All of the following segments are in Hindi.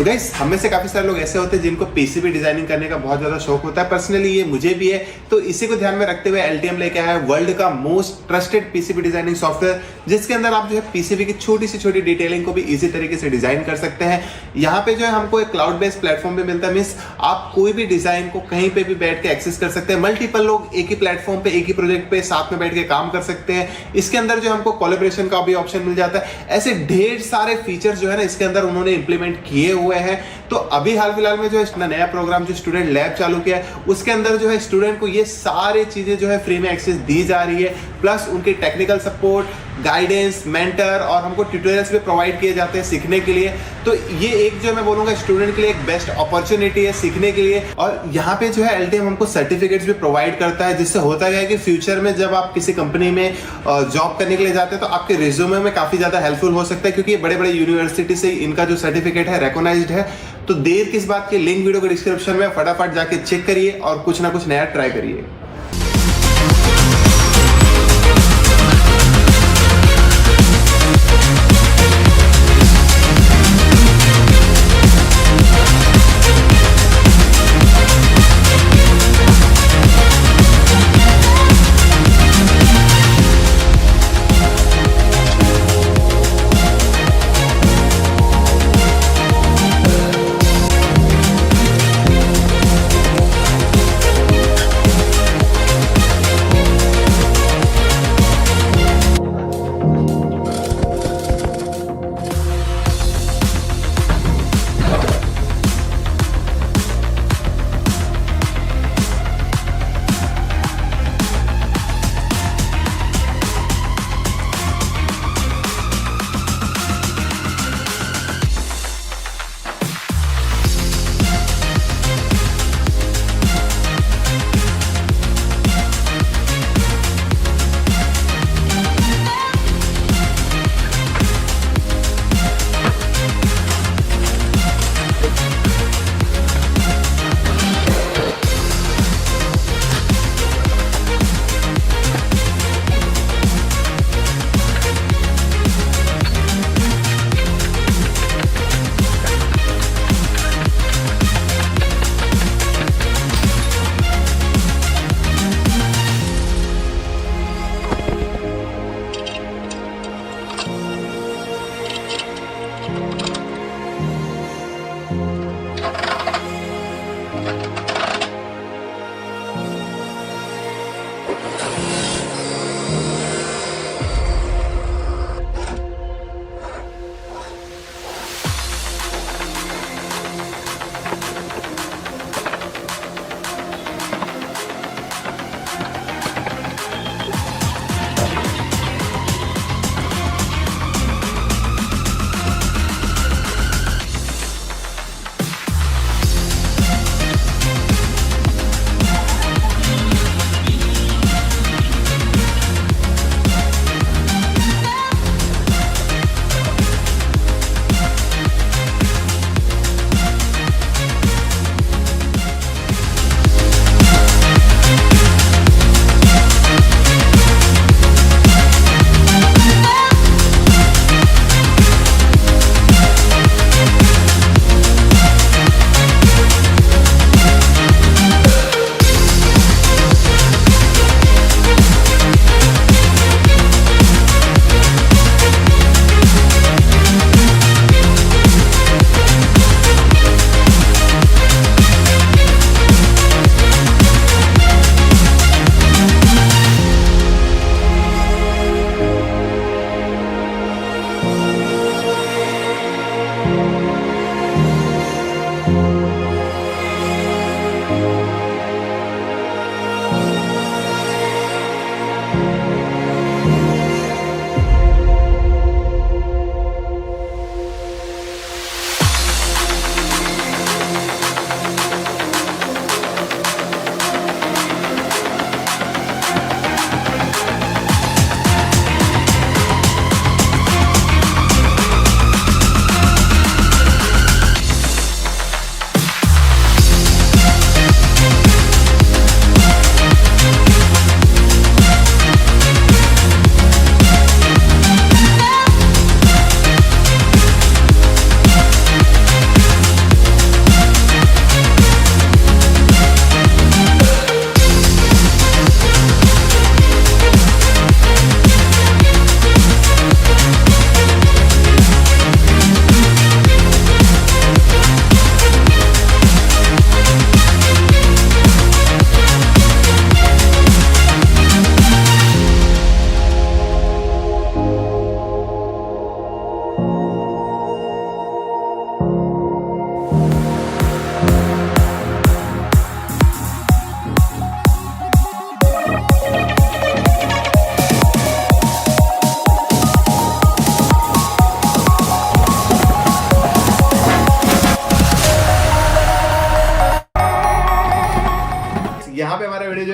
तो गाइस, हम में से काफी सारे लोग ऐसे होते हैं जिनको पीसीबी डिजाइनिंग करने का बहुत ज्यादा शौक होता है। पर्सनली ये मुझे भी है। तो इसी को ध्यान में रखते हुए एल्टियम लेके आया है वर्ल्ड का most trusted PCB designing software, जिसके अंदर आप जो है पीसीबी की छोटी से छोटी डिटेलिंग को भी इजी तरीके से डिजाइन कर सकते हैं। यहाँ पे जो है हमको एक क्लाउड बेस्ड प्लेटफॉर्म भी मिलता है, मींस आप कोई भी डिजाइन को कहीं पे भी बैठ के एक्सेस कर सकते हैं। मल्टीपल लोग एक ही प्लेटफॉर्म पे एक ही प्रोजेक्ट पे साथ में बैठ के काम कर सकते हैं। इसके अंदर जो हमको कोलैबोरेशन का भी ऑप्शन मिल जाता है। ऐसे ढेर सारे फीचर्स जो है ना इसके अंदर उन्होंने इंप्लीमेंट किए हुए हैं। तो अभी हाल फिलहाल में जो है नया प्रोग्राम जो स्टूडेंट लैब चालू किया है, उसके अंदर जो है स्टूडेंट को ये सारी चीजें जो है फ्री में एक्सेस दी जा रही है। प्लस उनकी टेक्निकल सपोर्ट, गाइडेंस, मेंटर और हमको ट्यूटोरियल्स भी प्रोवाइड किए जाते हैं सीखने के लिए। तो ये एक जो मैं बोलूंगा स्टूडेंट के लिए एक बेस्ट अपॉर्चुनिटी है सीखने के लिए। और यहाँ पे जो है एल्टियम हमको सर्टिफिकेट्स भी प्रोवाइड करता है, जिससे होता है कि फ्यूचर में जब आप किसी कंपनी में जॉब करने के लिए जाते हैं तो आपके रिज्यूमे में काफी ज्यादा हेल्पफुल हो सकता है, क्योंकि ये बड़े बड़े यूनिवर्सिटी से इनका जो सर्टिफिकेट है रिकॉग्नाइज्ड है। तो देर किस बात की, लिंक वीडियो के डिस्क्रिप्शन में फटाफट जाके चेक करिए और कुछ ना कुछ नया ट्राई करिए।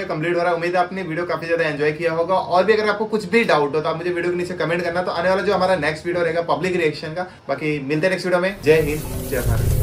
है कंप्लीट हो रहा है। उम्मीद है आपने वीडियो काफी ज्यादा एंजॉय किया होगा। और भी अगर आपको कुछ भी डाउट हो तो आप मुझे वीडियो के नीचे कमेंट करना। तो आने वाला जो हमारा नेक्स्ट वीडियो रहेगा पब्लिक रिएक्शन का। बाकी मिलते हैं नेक्स्ट वीडियो में। जय हिंद, जय भारत।